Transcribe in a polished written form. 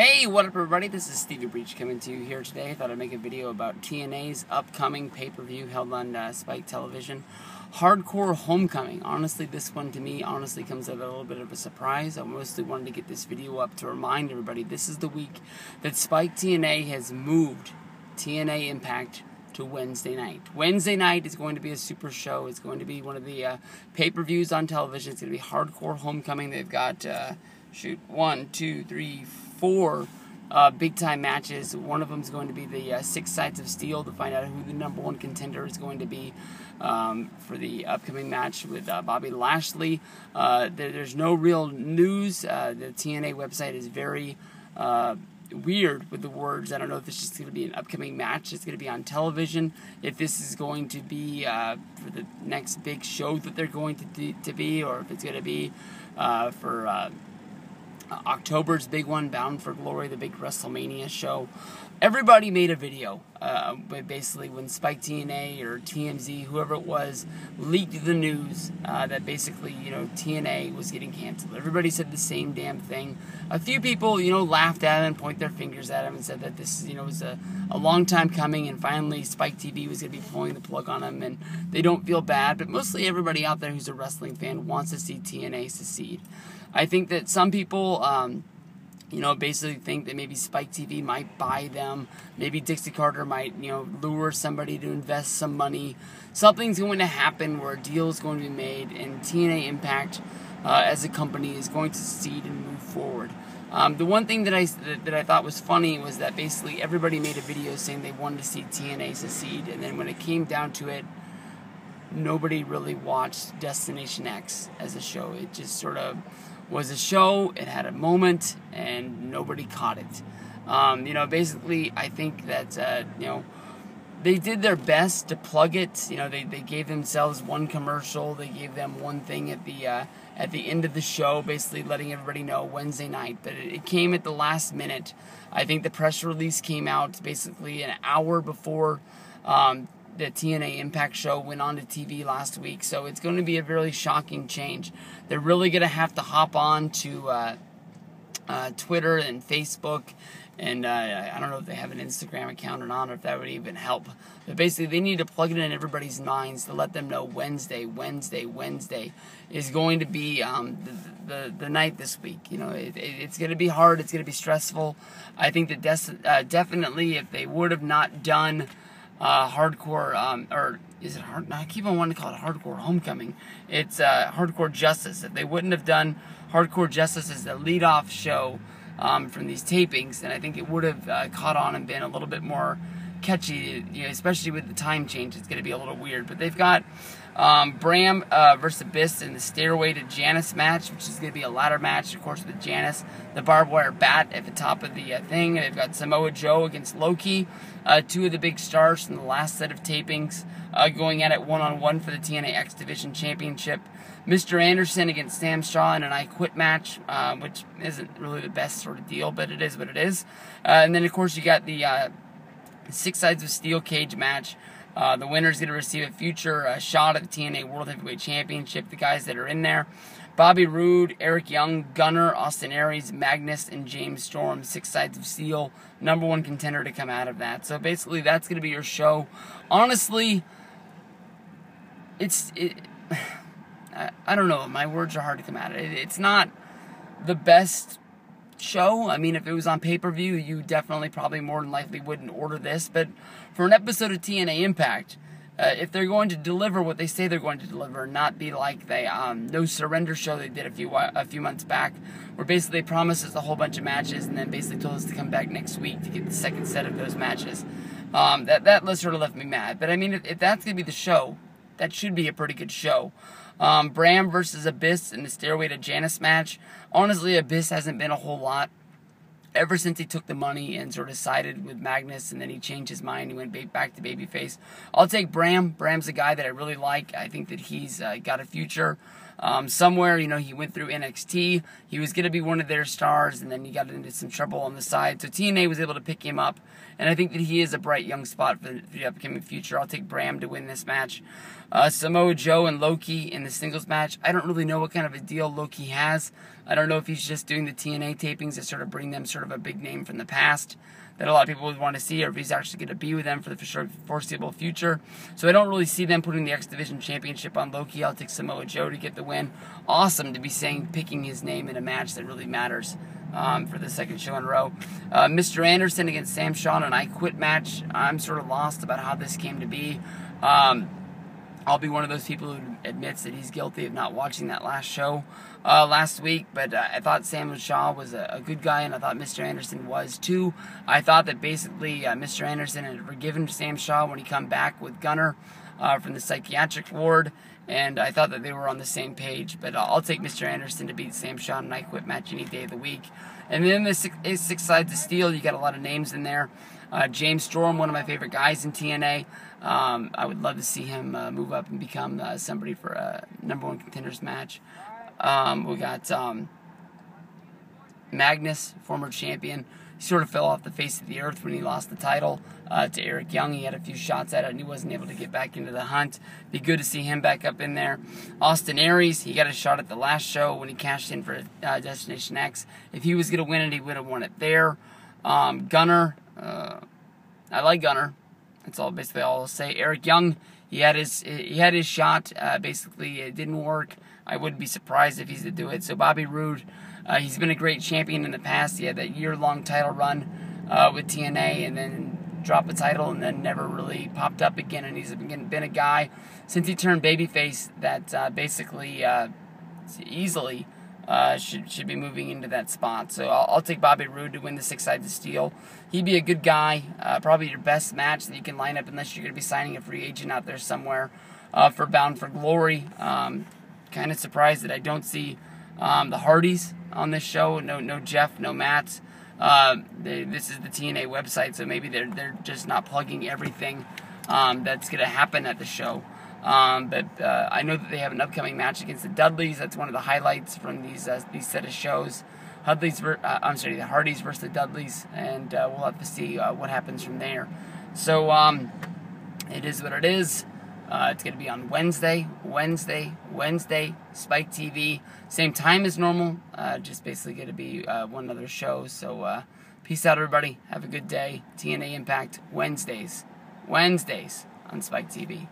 Hey, what up everybody, this is Stevie Breach coming to you here today. I thought I'd make a video about TNA's upcoming pay-per-view held on Spike Television. Hardcore Homecoming. Honestly, this one to me comes at a little bit of a surprise. I mostly wanted to get this video up to remind everybody this is the week that Spike TNA has moved TNA Impact to Wednesday night. Wednesday night is going to be a super show. It's going to be one of the pay-per-views on television. It's going to be Hardcore Homecoming. They've got, four big-time matches. One of them is going to be the Six Sides of Steel to find out who the number one contender is going to be for the upcoming match with Bobby Lashley. There's no real news. The TNA website is very weird with the words. I don't know if it's just going to be an upcoming match. It's going to be on television. If this is going to be for the next big show that they're going to be, or if it's going to be for October's big one, Bound for Glory, the big WrestleMania show. Everybody made a video, basically when Spike TNA or TMZ, whoever it was, leaked the news that basically, TNA was getting canceled. Everybody said the same damn thing. A few people, laughed at him and point their fingers at him and said that this, was a long time coming, and finally Spike TV was going to be pulling the plug on him, and they don't feel bad. But mostly everybody out there who's a wrestling fan wants to see TNA succeed. I think that some people, basically think that maybe Spike TV might buy them. Maybe Dixie Carter might, lure somebody to invest some money. Something's going to happen where a deal is going to be made, and TNA Impact, as a company, is going to succeed and move forward. The one thing that I thought was funny was that basically everybody made a video saying they wanted to see TNA succeed, and then when it came down to it, nobody really watched Destination X as a show. It just sort of was a show, it had a moment, and nobody caught it. Basically, I think that, they did their best to plug it. They gave themselves one commercial, they gave them one thing at the end of the show, basically letting everybody know Wednesday night, but it came at the last minute. I think the press release came out basically an hour before the TNA Impact show went on to TV last week, so it's going to be a really shocking change. They're really going to have to hop on to Twitter and Facebook, and I don't know if they have an Instagram account or not, or if that would even help. But basically, they need to plug it in everybody's minds to let them know Wednesday is going to be the night this week. It's going to be hard. It's going to be stressful. I think that definitely, if they would have not done Hardcore, or is it hard? I keep on wanting to call it Hardcore Homecoming. It's Hardcore Justice. If they wouldn't have done Hardcore Justice as the lead-off show from these tapings, then I think it would have caught on and been a little bit more catchy. Especially with the time change, it's going to be a little weird. But they've got Bram versus Abyss in the Stairway to Janice match, which is going to be a ladder match, of course, with Janice, the barbed wire bat at the top of the thing. They've got Samoa Joe against Loki, two of the big stars from the last set of tapings, going at it one-on-one for the TNA X Division Championship. Mr. Anderson against Sam Shaw in an I Quit match, which isn't really the best sort of deal, but it is what it is. And then, of course, you got the Six Sides of Steel cage match. The winner is going to receive a future shot at the TNA World Heavyweight Championship. The guys that are in there: Bobby Roode, Eric Young, Gunner, Austin Aries, Magnus, and James Storm. Six Sides of Steel, number one contender to come out of that. So basically, that's going to be your show. Honestly, I don't know. My words are hard to come out of it. It's not the best show. I mean, if it was on pay-per-view, you definitely probably more than likely wouldn't order this. But for an episode of TNA Impact, if they're going to deliver what they say they're going to deliver, not be like the No Surrender show they did a few months back, where basically they promised us a whole bunch of matches and then basically told us to come back next week to get the second set of those matches. That sort of left me mad. But I mean, if that's going to be the show, that should be a pretty good show. Bram versus Abyss in the Stairway to Janice match. Honestly, Abyss hasn't been a whole lot ever since he took the money and sort of sided with Magnus, and then he changed his mind. He went back to babyface. I'll take Bram. Bram's a guy that I really like. I think that he's got a future. somewhere. You know, he went through NXT. He was going to be one of their stars, and then he got into some trouble on the side. So TNA was able to pick him up, and I think that he is a bright young spot for the upcoming future. I'll take Bram to win this match. Samoa Joe and Loki in the singles match. I don't really know what kind of a deal Loki has. I don't know if he's just doing the TNA tapings to sort of bring them sort of a big name from the past that a lot of people would want to see, or if he's actually going to be with them for the foreseeable future. So I don't really see them putting the X Division Championship on Loki. I'll take Samoa Joe to get the win. Awesome to be picking his name in a match that really matters for the second show in a row. Mr. Anderson against Sam Shaw in an I Quit match. I'm sort of lost about how this came to be. I'll be one of those people who admits that he's guilty of not watching that last show last week, but I thought Sam Shaw was a good guy, and I thought Mr. Anderson was too. I thought that basically Mr. Anderson had forgiven Sam Shaw when he come back with Gunner from the psychiatric ward, and I thought that they were on the same page, but I'll take Mr. Anderson to beat Sam Shaw in an I Quit match any day of the week. And then the six sides of steel, you got a lot of names in there. James Storm, one of my favorite guys in TNA. I would love to see him move up and become somebody for a #1 contenders match. We got Magnus, former champion. He sort of fell off the face of the earth when he lost the title to Eric Young. He had a few shots at it, and he wasn't able to get back into the hunt. Be good to see him back up in there. Austin Aries, he got a shot at the last show when he cashed in for Destination X. If he was going to win it, he would have won it there. Gunner, I like Gunner. That's basically all I'll say. Eric Young, he had his shot. Basically, it didn't work. I wouldn't be surprised if he's to do it. So Bobby Roode, he's been a great champion in the past. He had that year-long title run with TNA, and then dropped the title, and then never really popped up again. And he's been a guy since he turned babyface that basically easily should be moving into that spot. So I'll take Bobby Roode to win the six sides of steel. He'd be a good guy, probably your best match that you can line up unless you're going to be signing a free agent out there somewhere for Bound for Glory. Kind of surprised that I don't see the Hardys on this show. No Jeff, no Matt. This is the TNA website, so maybe they're just not plugging everything that's going to happen at the show. But I know that they have an upcoming match against the Dudleys. That's one of the highlights from these set of shows. The Hardys versus the Dudleys, and we'll have to see what happens from there. So it is what it is. It's going to be on Wednesday, Spike TV. Same time as normal, just basically going to be one other show. So peace out, everybody. Have a good day. TNA Impact Wednesdays on Spike TV.